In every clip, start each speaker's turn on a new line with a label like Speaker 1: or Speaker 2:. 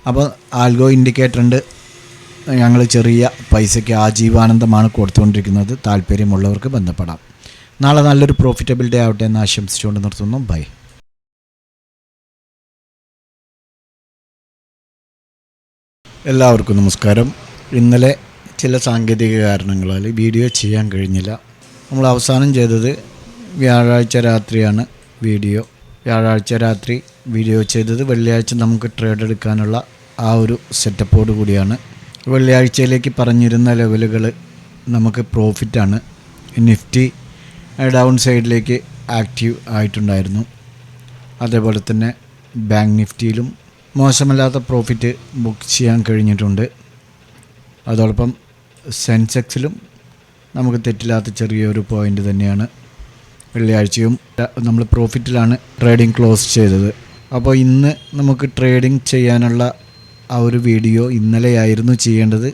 Speaker 1: അപ്പോൾ algo indicator ഉണ്ട്. ഞങ്ങൾ ചെറിയ പൈസയ്ക്ക് ആജീവാനന്ദമാണ് കൊടുത്തുകൊണ്ടിരിക്കുന്നത്. താല്പര്യമുള്ളവർക്ക് ബന്ധപ്പെടാം. നാളെ നല്ലൊരു പ്രോഫിറ്റബിൾ ഡേ ആവട്ടെ എന്ന് ആശംസിച്ചുകൊണ്ട് നിർത്തുന്നു. ബൈ. എല്ലാവർക്കും നമസ്കാരം. ഇന്നലെ ചില സാങ്കേതിക കാരണങ്ങളാൽ വീഡിയോ ചെയ്യാൻ കഴിഞ്ഞില്ല. നമ്മൾ അവസാനം ചെയ്തത് വ്യാഴാഴ്ച രാത്രിയാണ് വ്യാഴാഴ്ച രാത്രി വീഡിയോ ചെയ്തത്. വെള്ളിയാഴ്ച നമുക്ക് ട്രേഡ് എടുക്കാനുള്ള ആ ഒരു സെറ്റപ്പോട് കൂടിയാണ്. വെള്ളിയാഴ്ചയിലേക്ക് പറഞ്ഞിരുന്ന ലെവലുകൾ നമുക്ക് പ്രോഫിറ്റാണ്. നിഫ്റ്റി ഡൗൺ സൈഡിലേക്ക് ആക്റ്റീവ് ആയിട്ടുണ്ടായിരുന്നു. അതേപോലെ തന്നെ ബാങ്ക് നിഫ്റ്റിയിലും മോശമല്ലാത്ത പ്രോഫിറ്റ് ബുക്ക് ചെയ്യാൻ കഴിഞ്ഞിട്ടുണ്ട്. അതോടൊപ്പം സെൻസെക്സിലും നമുക്ക് തെറ്റില്ലാത്ത ചെറിയൊരു പോയിൻ്റ് തന്നെയാണ്. വെള്ളിയാഴ്ചയും നമ്മൾ പ്രോഫിറ്റിലാണ് ട്രേഡിംഗ് ക്ലോസ് ചെയ്തത്. അപ്പോൾ ഇന്ന് നമുക്ക് ട്രേഡിംഗ് ചെയ്യാനുള്ള ആ ഒരു വീഡിയോ ഇന്നലെയായിരുന്നു ചെയ്യേണ്ടത്,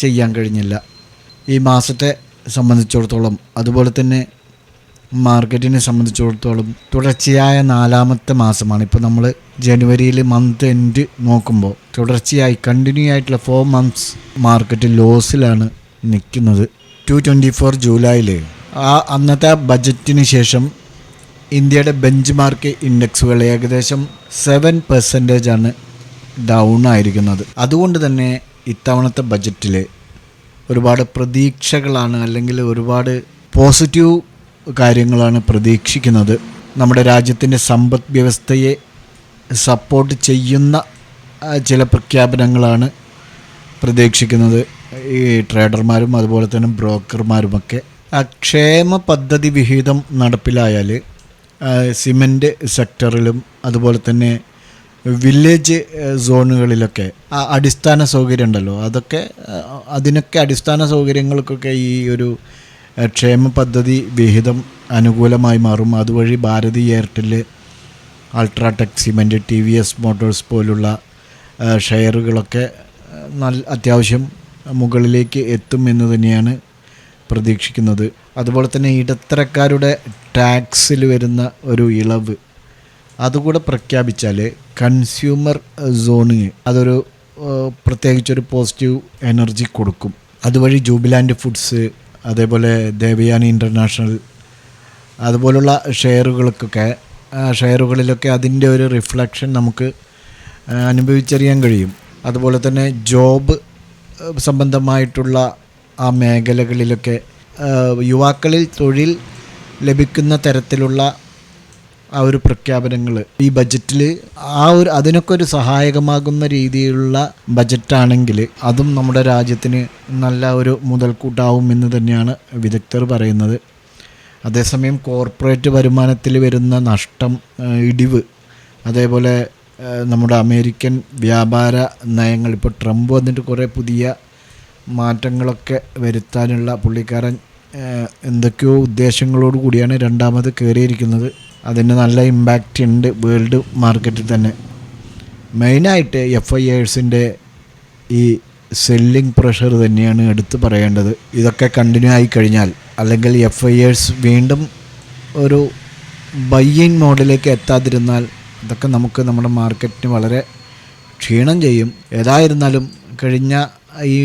Speaker 1: ചെയ്യാൻ കഴിഞ്ഞില്ല. ഈ മാസത്തെ സംബന്ധിച്ചിടത്തോളം അതുപോലെ തന്നെ മാർക്കറ്റിനെ സംബന്ധിച്ചിടത്തോളം തുടർച്ചയായ 4ാമത്തെ മാസമാണ്. ഇപ്പോൾ നമ്മൾ ജനുവരിയിൽ മന്ത് എൻഡ് നോക്കുമ്പോൾ തുടർച്ചയായി കണ്ടിന്യൂ ആയിട്ടുള്ള 4 months മാർക്കറ്റ് ലോസിലാണ് നിൽക്കുന്നത്. 2024 ജൂലൈയിൽ അന്നത്തെ ബജറ്റിന് ശേഷം ഇന്ത്യയുടെ ബെഞ്ച് മാർക്ക് ഇൻഡെക്സുകൾ ഏകദേശം 7% ഡൗൺ ആയിരിക്കുന്നത്. അതുകൊണ്ട് തന്നെ ഇത്തവണത്തെ ബജറ്റിൽ ഒരുപാട് പ്രതീക്ഷകളാണ്, അല്ലെങ്കിൽ ഒരുപാട് പോസിറ്റീവ് കാര്യങ്ങളാണ് പ്രതീക്ഷിക്കുന്നത്. നമ്മുടെ രാജ്യത്തിൻ്റെ സമ്പദ് വ്യവസ്ഥയെ സപ്പോർട്ട് ചെയ്യുന്ന ചില പ്രഖ്യാപനങ്ങളാണ് പ്രതീക്ഷിക്കുന്നത് ഈ ട്രേഡർമാരും അതുപോലെ തന്നെ ബ്രോക്കർമാരുമൊക്കെ. ക്ഷേമ പദ്ധതി വിഹിതം നടപ്പിലായാൽ സിമൻറ്റ് സെക്ടറിലും അതുപോലെ തന്നെ വില്ലേജ് സോണുകളിലൊക്കെ അടിസ്ഥാന സൗകര്യം ഉണ്ടല്ലോ, അതിനൊക്കെ അടിസ്ഥാന സൗകര്യങ്ങൾക്കൊക്കെ ഈ ഒരു ക്ഷേമ പദ്ധതി വിഹിതം അനുകൂലമായി മാറും. അതുവഴി Bharti Airtel, UltraTech Cement, TVS Motors പോലുള്ള ഷെയറുകളൊക്കെ അത്യാവശ്യം മുകളിലേക്ക് എത്തും എന്ന് തന്നെയാണ് പ്രതീക്ഷിക്കുന്നത്. അതുപോലെ തന്നെ ഇടത്തരക്കാരുടെ ടാക്സിൽ വരുന്ന ഒരു ഇളവ് അതുകൂടെ പ്രഖ്യാപിച്ചാൽ കൺസ്യൂമർ സോണിന് അതൊരു പ്രത്യേകിച്ചൊരു പോസിറ്റീവ് എനർജി കൊടുക്കും. അതുവഴി ജൂബിലാൻഡ് ഫുഡ്സ്, അതേപോലെ ദേവയാനി ഇൻ്റർനാഷണൽ അതുപോലുള്ള ഷെയറുകളിലൊക്കെ അതിൻ്റെ ഒരു റിഫ്ലക്ഷൻ നമുക്ക് അനുഭവിച്ചറിയാൻ കഴിയും. അതുപോലെ തന്നെ ജോബ് സംബന്ധമായിട്ടുള്ള ആ മേഖലകളിലൊക്കെ യുവാക്കളിൽ തൊഴിൽ ലഭിക്കുന്ന തരത്തിലുള്ള ആ ഒരു പ്രഖ്യാപനങ്ങൾ ഈ ബജറ്റിൽ അതിനൊക്കെ ഒരു സഹായകമാകുന്ന രീതിയിലുള്ള ബജറ്റാണെങ്കിൽ അതും നമ്മുടെ രാജ്യത്തിന് നല്ല ഒരു മുതൽക്കൂട്ടാവും എന്ന് തന്നെയാണ് വിദഗ്ധർ പറയുന്നത്. അതേസമയം കോർപ്പറേറ്റ് വരുമാനത്തിൽ വരുന്ന നഷ്ടം, ഇടിവ്, അതേപോലെ നമ്മുടെ അമേരിക്കൻ വ്യാപാര നയങ്ങൾ, ഇപ്പോൾ ട്രംപ് വന്നിട്ട് കുറേ പുതിയ മാറ്റങ്ങളൊക്കെ വരുത്താനുള്ള പുള്ളിക്കാരൻ എന്തൊക്കെയോ ഉദ്ദേശങ്ങളോട് കൂടിയാണ് രണ്ടാമത് കയറിയിരിക്കുന്നത്. അതിന് നല്ല ഇമ്പാക്റ്റ് ഉണ്ട് വേൾഡ് മാർക്കറ്റിൽ തന്നെ. മെയിനായിട്ട് FISൻ്റെ ഈ സെല്ലിംഗ് പ്രഷർ തന്നെയാണ് എടുത്തു പറയേണ്ടത്. ഇതൊക്കെ കണ്ടിന്യൂ ആയി കഴിഞ്ഞാൽ, അല്ലെങ്കിൽ FIS വീണ്ടും ഒരു ബയ്യിങ് മോഡിലേക്ക് എത്താതിരുന്നാൽ ഇതൊക്കെ നമ്മുടെ മാർക്കറ്റിന് വളരെ ക്ഷീണം ചെയ്യും. ഏതായിരുന്നാലും കഴിഞ്ഞ ഈ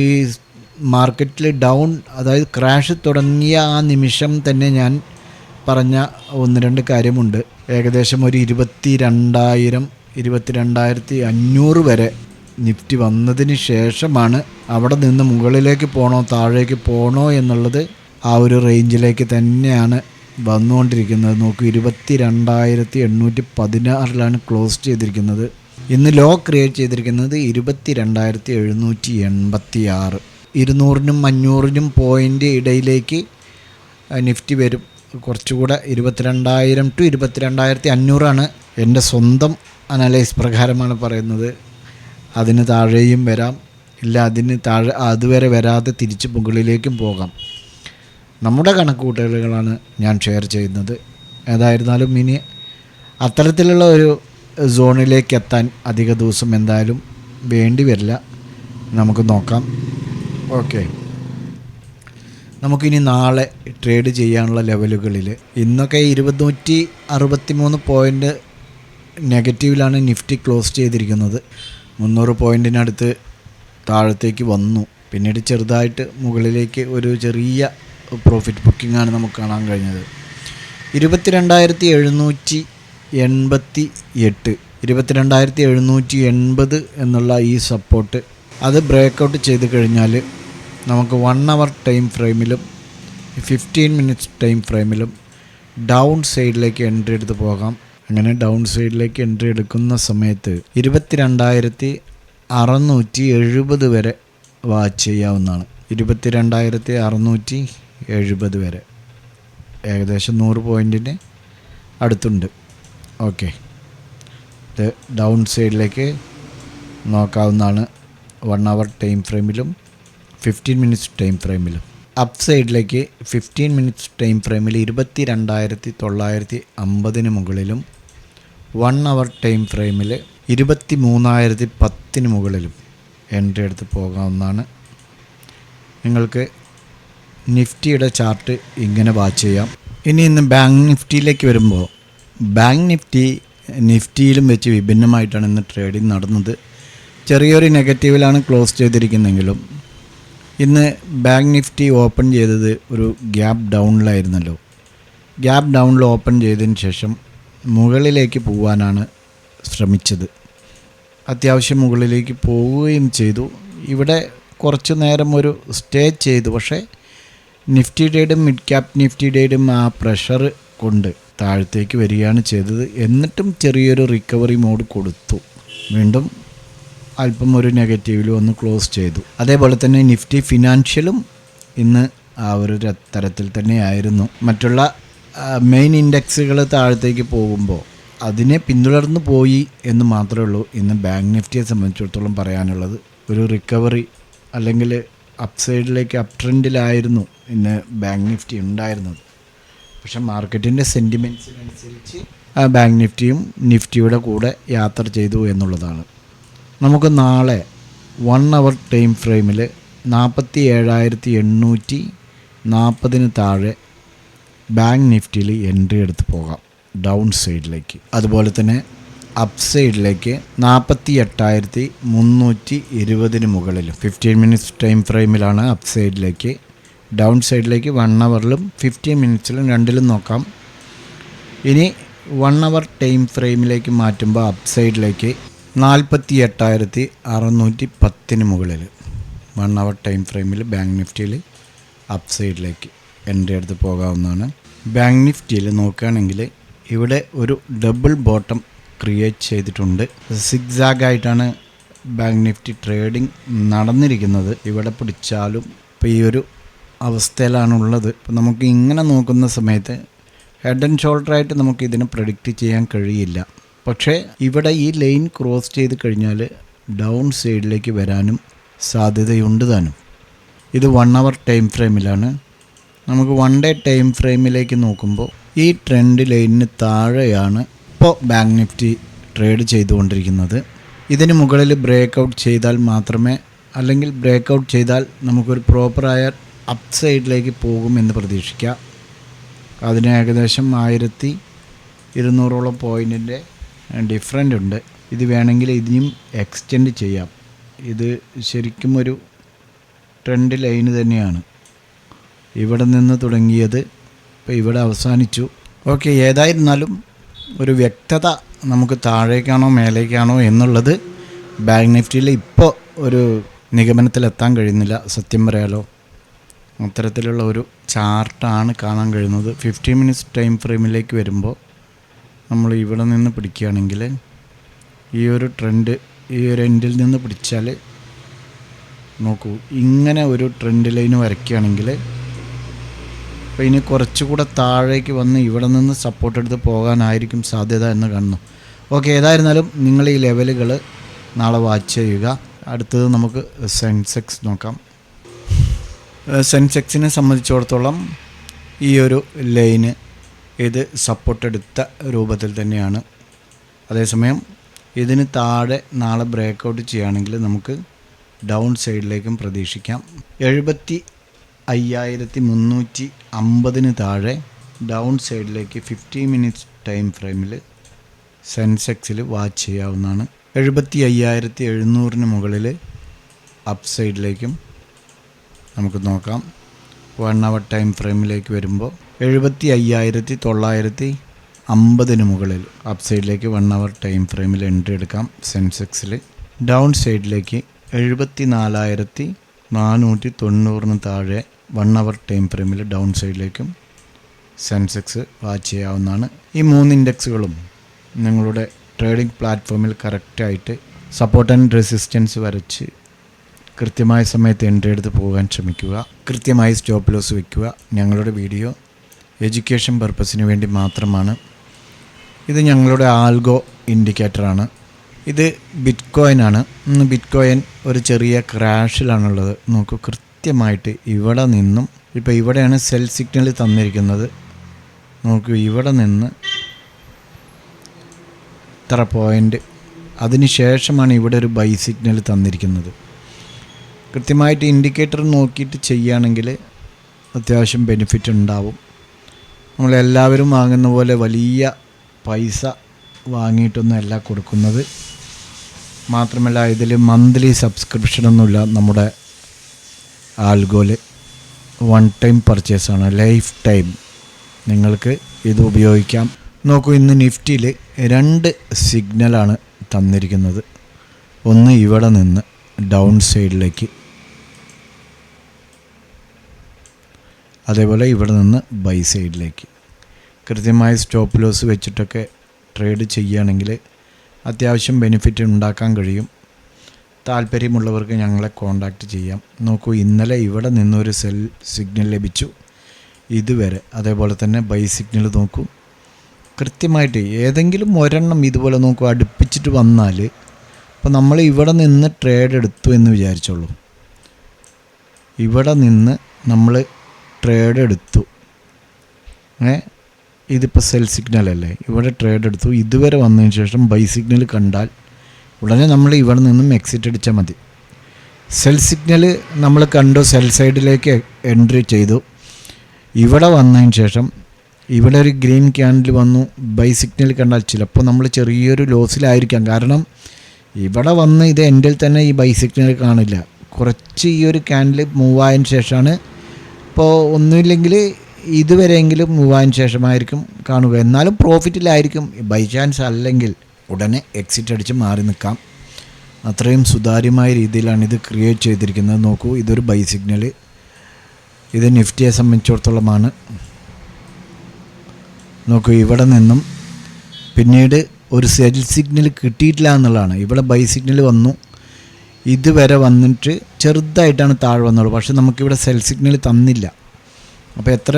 Speaker 1: മാർക്കറ്റിൽ ഡൗൺ, അതായത് ക്രാഷ് തുടങ്ങിയ ആ നിമിഷം തന്നെ ഞാൻ പറഞ്ഞ 1-2 കാര്യമുണ്ട്. ഏകദേശം ഒരു 22,500 വരെ നിഫ്റ്റി വന്നതിന് ശേഷമാണ് അവിടെ നിന്ന് മുകളിലേക്ക് പോകണോ താഴേക്ക് പോകണോ എന്നുള്ളത് ആ ഒരു റേഞ്ചിലേക്ക് തന്നെയാണ് വന്നുകൊണ്ടിരിക്കുന്നത്. നോക്കൂ, 22,816 ക്ലോസ് ചെയ്തിരിക്കുന്നത്. ഇന്ന് ലോ ക്രിയേറ്റ് ചെയ്തിരിക്കുന്നത് 22,786. 200-നും 500-നും പോയിൻ്റ് ഇടയിലേക്ക് നിഫ്റ്റി വരും. കുറച്ചുകൂടെ 22,000 to 22,500 എൻ്റെ സ്വന്തം അനലൈസ് പ്രകാരമാണ് പറയുന്നത്. അതിന് താഴെയും വരാം, ഇല്ല അതിന് താഴെ അതുവരെ വരാതെ തിരിച്ച് മുകളിലേക്കും പോകാം. നമ്മുടെ കണക്കുകൂട്ടലുകളാണ് ഞാൻ ഷെയർ ചെയ്യുന്നത്. ഏതായിരുന്നാലും ഇനി അത്തരത്തിലുള്ള ഒരു സോണിലേക്ക് എത്താൻ അധിക ദിവസം എന്തായാലും വേണ്ടി വരില്ല. നമുക്ക് നോക്കാം. ഓക്കെ, നമുക്കിനി നാളെ ട്രേഡ് ചെയ്യാനുള്ള ലെവലുകളിൽ ഇന്നൊക്കെ 263 പോയിൻ്റ് നെഗറ്റീവിലാണ് നിഫ്റ്റി ക്ലോസ് ചെയ്തിരിക്കുന്നത്. 300 പോയിൻറ്റിനടുത്ത് താഴത്തേക്ക് വന്നു. പിന്നീട് ചെറുതായിട്ട് മുകളിലേക്ക് ഒരു ചെറിയ പ്രോഫിറ്റ് ബുക്കിംഗാണ് നമുക്ക് കാണാൻ കഴിഞ്ഞത്. 22,788 എന്നുള്ള ഈ സപ്പോർട്ട് അത് ബ്രേക്കൗട്ട് ചെയ്ത് കഴിഞ്ഞാൽ നമുക്ക് 1 അവർ ടൈം ഫ്രെയിമിലും 15 മിനിറ്റ്സ് ടൈം ഫ്രെയിമിലും ഡൗൺ സൈഡിലേക്ക് എൻട്രി എടുത്ത് പോകാം. അങ്ങനെ ഡൗൺ സൈഡിലേക്ക് എൻട്രി എടുക്കുന്ന സമയത്ത് 22,670 വരെ വാച്ച് ചെയ്യാവുന്നതാണ്. 22,670 വരെ, ഏകദേശം 100 പോയിൻറ്റിന് അടുത്തുണ്ട്. ഓക്കെ, ഇത് ഡൗൺ സൈഡിലേക്ക് നോക്കാവുന്നതാണ് 1 അവർ ടൈം ഫ്രെയിമിലും 15 മിനിറ്റ്സ് ടൈം ഫ്രെയിമിലും. അപ്പ് സൈഡിലേക്ക് 15 മിനിറ്റ്സ് ടൈം ഫ്രെയിമിൽ 22,950 മുകളിലും 1 അവർ ടൈം ഫ്രെയിമിൽ 23,010 മുകളിലും എൻട്രി എടുത്ത് പോകാവുന്നതാണ്. നിങ്ങൾക്ക് നിഫ്റ്റിയുടെ ചാർട്ട് ഇങ്ങനെ വാച്ച് ചെയ്യാം. ഇന്ന് ബാങ്ക് നിഫ്റ്റിയിലേക്ക് വരുമ്പോൾ, ബാങ്ക് നിഫ്റ്റിയിലും വെച്ച് വിഭിന്നമായിട്ടാണ് ഇന്ന് ട്രേഡിംഗ് നടന്നത്. ചെറിയൊരു നെഗറ്റീവിലാണ് ക്ലോസ് ചെയ്തിരിക്കുന്നതെങ്കിലും ഇന്ന് ബാങ്ക് നിഫ്റ്റി ഓപ്പൺ ചെയ്തത് ഒരു ഗ്യാപ്പ് ഡൗണിലായിരുന്നല്ലോ. ഗ്യാപ്പ് ഡൗണിൽ ഓപ്പൺ ചെയ്തതിന് ശേഷം മുകളിലേക്ക് പോകാനാണ് ശ്രമിച്ചത്. അത്യാവശ്യം മുകളിലേക്ക് പോവുകയും ചെയ്തു. ഇവിടെ കുറച്ച് നേരം ഒരു സ്റ്റേ ചെയ്തു. പക്ഷേ നിഫ്റ്റിയുടെയും മിഡ് ക്യാപ് നിഫ്റ്റിയുടെയും ആ പ്രഷർ കൊണ്ട് താഴത്തേക്ക് വരികയാണ് ചെയ്തത്. എന്നിട്ടും ചെറിയൊരു റിക്കവറി മോഡ് കൊടുത്തു. വീണ്ടും അല്പം ഒരു നെഗറ്റീവിൽ ഒന്ന് ക്ലോസ് ചെയ്തു. അതേപോലെ തന്നെ നിഫ്റ്റി ഫിനാൻഷ്യലും ഇന്ന് ആ ഒരു തരത്തിൽ തന്നെയായിരുന്നു. മറ്റുള്ള മെയിൻ ഇൻഡെക്സുകൾ താഴത്തേക്ക് പോകുമ്പോൾ അതിനെ പിന്തുടർന്ന് പോയി എന്ന് മാത്രമേ ഉള്ളൂ ഇന്ന് ബാങ്ക് നിഫ്റ്റിയെ സംബന്ധിച്ചിടത്തോളം പറയാനുള്ളത്. ഒരു റിക്കവറി അല്ലെങ്കിൽ അപ്സൈഡിലേക്ക് അപ് ട്രെൻഡിലായിരുന്നു ഇന്ന് ബാങ്ക് നിഫ്റ്റി ഉണ്ടായിരുന്നത്. പക്ഷെ മാർക്കറ്റിൻ്റെ സെൻറ്റിമെൻറ്റ്സിനനുസരിച്ച് ആ ബാങ്ക് നിഫ്റ്റിയും നിഫ്റ്റിയുടെ കൂടെ യാത്ര ചെയ്തു എന്നുള്ളതാണ്. നമുക്ക് നാളെ 1 അവർ ടൈം ഫ്രെയിമിൽ 47,840 താഴെ ബാങ്ക് നിഫ്റ്റിയിൽ എൻട്രി എടുത്ത് പോകാം ഡൗൺ സൈഡിലേക്ക്. അതുപോലെ തന്നെ അപ്പ് സൈഡിലേക്ക് 48,320 മുകളിലും 15 മിനിറ്റ്സ് ടൈം ഫ്രെയിമിലാണ് അപ്പ് സൈഡിലേക്ക്. ഡൗൺ സൈഡിലേക്ക് 1 അവറിലും 15 മിനിറ്റ്സിലും രണ്ടിലും നോക്കാം. ഇനി 1 അവർ ടൈം ഫ്രെയിമിലേക്ക് മാറ്റുമ്പോൾ അപ്പ് സൈഡിലേക്ക് 48,610 മുകളിൽ 1 അവർ ടൈം ഫ്രെയിമിൽ ബാങ്ക് നിഫ്റ്റിയിൽ അപ്പ് സൈഡിലേക്ക് എൻട്രി എടുത്ത് പോകാവുന്നതാണ്. ബാങ്ക് നിഫ്റ്റിയിൽ നോക്കുകയാണെങ്കിൽ ഇവിടെ ഒരു ഡബിൾ ബോട്ടം ക്രിയേറ്റ് ചെയ്തിട്ടുണ്ട്. സിഗ്സാഗായിട്ടാണ് ബാങ്ക് നിഫ്റ്റി ട്രേഡിംഗ് നടന്നിരിക്കുന്നത്. ഇവിടെ പിടിച്ചാലും ഇപ്പോൾ ഈ ഒരു അവസ്ഥയിലാണുള്ളത്. ഇപ്പോൾ നമുക്ക് ഇങ്ങനെ നോക്കുന്ന സമയത്ത് ഹെഡ് ആൻഡ് ഷോൾഡറായിട്ട് നമുക്ക് ഇതിനെ പ്രഡിക്റ്റ് ചെയ്യാൻ കഴിയില്ല. പക്ഷേ ഇവിടെ ഈ ലൈൻ ക്രോസ് ചെയ്ത് കഴിഞ്ഞാൽ ഡൗൺ സൈഡിലേക്ക് വരാനും സാധ്യതയുണ്ട് താനും. ഇത് 1 അവർ ടൈം ഫ്രെയിമിലാണ്. നമുക്ക് 1 ഡേ ടൈം ഫ്രെയിമിലേക്ക് നോക്കുമ്പോൾ ഈ ട്രെൻഡ് ലൈനിന് താഴെയാണ് ഇപ്പോൾ ബാങ്ക് നിഫ്റ്റി ട്രേഡ് ചെയ്തുകൊണ്ടിരിക്കുന്നത്. ഇതിന് മുകളിൽ ബ്രേക്ക് ഔട്ട് ചെയ്താൽ മാത്രമേ, അല്ലെങ്കിൽ ബ്രേക്ക് ഔട്ട് ചെയ്താൽ നമുക്കൊരു പ്രോപ്പറായ അപ്പ് സൈഡിലേക്ക് പോകുമെന്ന് പ്രതീക്ഷിക്കാം. അതിന് ഏകദേശം 1,200 പോയിൻറ്റിൻ്റെ ഡിഫറൻ്റ് ഉണ്ട്. ഇത് വേണമെങ്കിൽ ഇനിയും എക്സ്റ്റെൻഡ് ചെയ്യാം. ഇത് ശരിക്കും ഒരു ട്രെൻഡ് ലൈന് തന്നെയാണ്. ഇവിടെ നിന്ന് തുടങ്ങിയത് ഇപ്പോൾ ഇവിടെ അവസാനിച്ചു. ഓക്കെ, ഏതായിരുന്നാലും ഒരു വ്യക്തത നമുക്ക് താഴേക്കാണോ മേലേക്കാണോ എന്നുള്ളത് ബാങ്ക് നിഫ്റ്റിയിൽ ഇപ്പോൾ ഒരു നിഗമനത്തിലെത്താൻ കഴിയുന്നില്ല, സത്യം പറയാലോ. അത്തരത്തിലുള്ള ഒരു ചാർട്ടാണ് കാണാൻ കഴിയുന്നത്. 15 മിനിറ്റ്സ് ടൈം ഫ്രെയിമിലേക്ക് വരുമ്പോൾ നമ്മൾ ഇവിടെ നിന്ന് പിടിക്കുകയാണെങ്കിൽ ഈ ഒരു ട്രെൻഡ് ഈ ഒരു എൻഡിൽ നിന്ന് പിടിച്ചാൽ നോക്കൂ, ഇങ്ങനെ ഒരു ട്രെൻഡ് ലൈന് വരയ്ക്കുകയാണെങ്കിൽ അപ്പോൾ ഇനി കുറച്ചുകൂടെ താഴേക്ക് വന്ന് ഇവിടെ നിന്ന് സപ്പോർട്ട് എടുത്ത് പോകാനായിരിക്കും സാധ്യത എന്ന് കാണുന്നു. ഓക്കെ, ഏതായിരുന്നാലും നിങ്ങൾ ഈ ലെവലുകൾ നാളെ വാച്ച് ചെയ്യുക. അടുത്തത് നമുക്ക് സെൻസെക്സ് നോക്കാം. സെൻസെക്സിനെ സംബന്ധിച്ചിടത്തോളം ഈ ഒരു ലൈന് ഇത് സപ്പോർട്ട് എടുത്ത രൂപത്തിൽ തന്നെയാണ്. അതേസമയം ഇതിന് താഴെ നാളെ ബ്രേക്കൗട്ട് ചെയ്യുകയാണെങ്കിൽ നമുക്ക് ഡൗൺ സൈഡിലേക്കും പ്രതീക്ഷിക്കാം. 75,350 താഴെ ഡൗൺ സൈഡിലേക്ക് 15 മിനിറ്റ്സ് ടൈം ഫ്രെയിമിൽ സെൻസെക്സിൽ വാച്ച് ചെയ്യാവുന്നതാണ്. 75,700 മുകളിൽ അപ്പ് സൈഡിലേക്കും നമുക്ക് നോക്കാം. 1 അവർ ടൈം ഫ്രെയിമിലേക്ക് വരുമ്പോൾ 75,950 മുകളിൽ അപ്പ് സൈഡിലേക്ക് 1 അവർ ടൈം ഫ്രെയിമിൽ എൻട്രി എടുക്കാം. സെൻസെക്സിൽ ഡൗൺ സൈഡിലേക്ക് 74,490 താഴെ 1 അവർ ടൈം ഫ്രെയിമിൽ ഡൗൺ സൈഡിലേക്കും സെൻസെക്സ് വാച്ച് ചെയ്യാവുന്നതാണ്. ഈ 3 ഇൻഡെക്സുകളും നിങ്ങളുടെ ട്രേഡിംഗ് പ്ലാറ്റ്ഫോമിൽ കറക്റ്റായിട്ട് സപ്പോർട്ട് ആൻഡ് റെസിസ്റ്റൻസ് വരച്ച് കൃത്യമായ സമയത്ത് എൻട്രി എടുത്ത് പോകാൻ ശ്രമിക്കുക. കൃത്യമായി സ്റ്റോപ്പ് ലോസ് വയ്ക്കുക. ഞങ്ങളുടെ വീഡിയോ എഡ്യൂക്കേഷൻ പർപ്പസിന് വേണ്ടി മാത്രമാണ്. ഇത് ഞങ്ങളുടെ ആൽഗോ ഇൻഡിക്കേറ്ററാണ്. ഇത് ബിറ്റ്കോയിനാണ്. ഇന്ന് ബിറ്റ്കോയിൻ ഒരു ചെറിയ ക്രാഷിലാണുള്ളത്. നോക്കൂ, കൃത്യമായിട്ട് ഇവിടെ നിന്നും ഇപ്പോൾ ഇവിടെയാണ് സെൽ സിഗ്നൽ തന്നിരിക്കുന്നത്. നോക്കൂ, ഇവിടെ നിന്ന് ഇത്ര പോയിൻ്റ്, അതിന് ശേഷമാണ് ഇവിടെ ഒരു ബൈ സിഗ്നൽ തന്നിരിക്കുന്നത്. കൃത്യമായിട്ട് ഇൻഡിക്കേറ്റർ നോക്കിയിട്ട് ചെയ്യുകയാണെങ്കിൽ അത്യാവശ്യം ബെനിഫിറ്റ് ഉണ്ടാവും. നമ്മളെല്ലാവരും വാങ്ങുന്ന പോലെ വലിയ പൈസ വാങ്ങിയിട്ടൊന്നും അല്ല കൊടുക്കുന്നത്. മാത്രമല്ല ഇതിൽ മന്ത്ലി സബ്സ്ക്രിപ്ഷനൊന്നുമില്ല. നമ്മുടെ ആൽഗോയിൽ 1 ടൈം പർച്ചേസാണ്, ലൈഫ് ടൈം നിങ്ങൾക്ക് ഇത് ഉപയോഗിക്കാം. നോക്കൂ, ഇന്ന് നിഫ്റ്റിയിൽ 2 സിഗ്നലാണ് തന്നിരിക്കുന്നത്. ഒന്ന് ഇവിടെ നിന്ന് ഡൗൺ സൈഡിലേക്ക്, അതേപോലെ ഇവിടെ നിന്ന് ബൈ സൈഡിലേക്ക്. കൃത്യമായി സ്റ്റോപ്പ് ലോസ് വെച്ചിട്ടൊക്കെ ട്രേഡ് ചെയ്യുകയാണെങ്കിൽ അത്യാവശ്യം ബെനിഫിറ്റ് ഉണ്ടാക്കാൻ കഴിയും. താല്പര്യമുള്ളവർക്ക് ഞങ്ങളെ കോൺടാക്റ്റ് ചെയ്യാം. നോക്കൂ, ഇന്നലെ ഇവിടെ നിന്നൊരു സെൽ സിഗ്നൽ ലഭിച്ചു ഇതുവരെ. അതേപോലെ തന്നെ ബൈ സിഗ്നൽ നോക്കൂ. കൃത്യമായിട്ട് ഏതെങ്കിലും ഒരെണ്ണം ഇതുപോലെ നോക്കൂ അടുപ്പിച്ചിട്ട് വന്നാൽ, അപ്പോൾ നമ്മൾ ഇവിടെ നിന്ന് ട്രേഡ് എടുത്തു എന്ന് വിചാരിച്ചോളൂ. ഇവിടെ നിന്ന് നമ്മൾ ട്രേഡ് എടുത്തു, ഇതിപ്പോൾ സെൽ സിഗ്നലല്ലേ, ഇവിടെ ട്രേഡ് എടുത്തു. ഇതുവരെ വന്നതിന് ശേഷം ബൈ സിഗ്നൽ കണ്ടാൽ ഉടനെ നമ്മൾ ഇവിടെ നിന്നും എക്സിറ്റ് അടിച്ചാൽ മതി. സെൽ സിഗ്നൽ നമ്മൾ കണ്ടു, സെൽ സൈഡിലേക്ക് എൻട്രി ചെയ്തു. ഇവിടെ വന്നതിന് ശേഷം ഇവിടെ ഒരു ഗ്രീൻ ക്യാൻഡിൽ വന്നു, ബൈ സിഗ്നൽ കണ്ടാൽ ചിലപ്പോൾ നമ്മൾ ചെറിയൊരു ലോസിലായിരിക്കാം. കാരണം ഇവിടെ വന്ന് ഇത് എൻഡിൽ തന്നെ ഈ ബൈ സിഗ്നൽ കാണില്ല. കുറച്ച് ഈ ഒരു ക്യാൻഡിൽ മൂവ് ആയതിന് ശേഷമാണ്, ഇപ്പോൾ ഒന്നുമില്ലെങ്കിൽ ഇതുവരെയെങ്കിലും മൂവ് ആയതിന് ശേഷമായിരിക്കും കാണുക. എന്നാലും പ്രോഫിറ്റിലായിരിക്കും. ബൈ ചാൻസ് അല്ലെങ്കിൽ ഉടനെ എക്സിറ്റ് അടിച്ച് മാറി നിൽക്കാം. അത്രയും സുതാര്യമായ രീതിയിലാണ് ഇത് ക്രിയേറ്റ് ചെയ്തിരിക്കുന്നത്. നോക്കൂ, ഇതൊരു ബൈ സിഗ്നൽ. ഇത് നിഫ്റ്റിയെ സംബന്ധിച്ചിടത്തോളമാണ്. നോക്കൂ, ഇവിടെ നിന്നും പിന്നീട് ഒരു സെൽ സിഗ്നൽ കിട്ടിയിട്ടില്ല എന്നുള്ളതാണ്. ഇവിടെ ബൈ സിഗ്നൽ വന്നു, ഇതുവരെ വന്നിട്ട് ചെറുതായിട്ടാണ് താഴെ വന്നുള്ളൂ. പക്ഷെ നമുക്കിവിടെ സെൽ സിഗ്നൽ തന്നില്ല. അപ്പോൾ എത്ര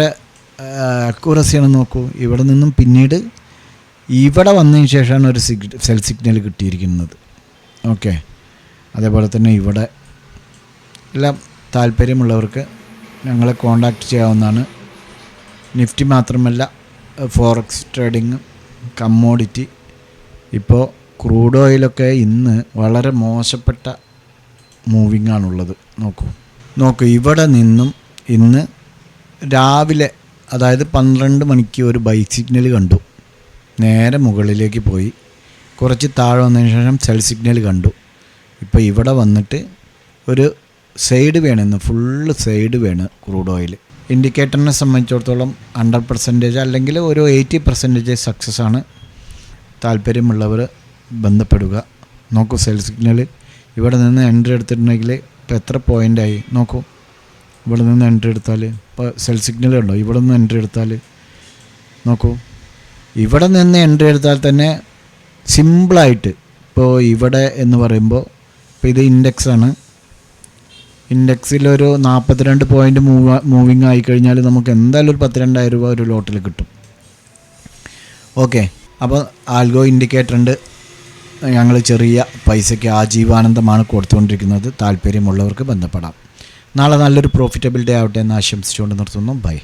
Speaker 1: അക്യൂറസിയാണ് നോക്കൂ. ഇവിടെ നിന്നും പിന്നീട് ഇവിടെ വന്നതിന് ശേഷമാണ് ഒരു സെൽ സിഗ്നൽ കിട്ടിയിരിക്കുന്നത്. ഓക്കെ, അതേപോലെ തന്നെ ഇവിടെ എല്ലാം താല്പര്യമുള്ളവർക്ക് ഞങ്ങളെ കോൺടാക്റ്റ് ചെയ്യാവുന്നതാണ്. നിഫ്റ്റി മാത്രമല്ല, ഫോറക്സ് ട്രേഡിങ്, കമ്മോഡിറ്റി, ഇപ്പോൾ ക്രൂഡ് ഓയിലൊക്കെ ഇന്ന് വളരെ മോശപ്പെട്ട മൂവിങ് ആണുള്ളത്. നോക്കൂ, ഇവിടെ നിന്നും ഇന്ന് രാവിലെ, അതായത് 12 മണിക്ക് ഒരു ബൈ സിഗ്നൽ കണ്ടു, നേരെ മുകളിലേക്ക് പോയി. കുറച്ച് താഴെ വന്നതിന് ശേഷം സെൽ സിഗ്നൽ കണ്ടു. ഇപ്പോൾ ഇവിടെ വന്നിട്ട് ഒരു സൈഡ് വേണമെന്ന്, ഫുള്ള് സൈഡ് വേണം ക്രൂഡ് ഓയിൽ. ഇൻഡിക്കേറ്ററിനെ സംബന്ധിച്ചിടത്തോളം 100% അല്ലെങ്കിൽ ഒരു 80% സക്സസ് ആണ്. താല്പര്യമുള്ളവർ ബന്ധപ്പെടുക. നോക്കൂ, സെൽ സിഗ്നൽ ഇവിടെ നിന്ന് എൻട്രി എടുത്തിട്ടുണ്ടെങ്കിൽ ഇപ്പോൾ എത്ര പോയിൻ്റായി നോക്കൂ. ഇവിടെ നിന്ന് എൻട്രി എടുത്താൽ ഇപ്പോൾ സെൽ സിഗ്നൽ ഉണ്ടോ, ഇവിടെ നിന്ന് എൻട്രി എടുത്താൽ നോക്കൂ. ഇവിടെ നിന്ന് എൻട്രി എടുത്താൽ തന്നെ സിമ്പിളായിട്ട്, ഇപ്പോൾ ഇവിടെ എന്ന് പറയുമ്പോൾ ഇപ്പോൾ ഇത് ഇൻഡെക്സാണ്. ഇൻഡെക്സിലൊരു 42 പോയിൻ്റ് മൂവിങ് ആയിക്കഴിഞ്ഞാൽ നമുക്ക് എന്തായാലും ഒരു 12,000 രൂപ ഒരു ലോട്ടിൽ കിട്ടും. ഓക്കെ, അപ്പോൾ ആൽഗോ ഇൻഡിക്കേറ്റർ ഉണ്ട്. ഞങ്ങൾ ചെറിയ പൈസയ്ക്ക് ആജീവാനന്ദമാണ് കൊടുത്തുകൊണ്ടിരിക്കുന്നത്. താല്പര്യമുള്ളവർക്ക് ബന്ധപ്പെടാം. നാളെ നല്ലൊരു പ്രോഫിറ്റബിൾ ഡേ ആവട്ടെ എന്ന് ആശംസിച്ചുകൊണ്ട് നിർത്തുന്നു. ബൈ.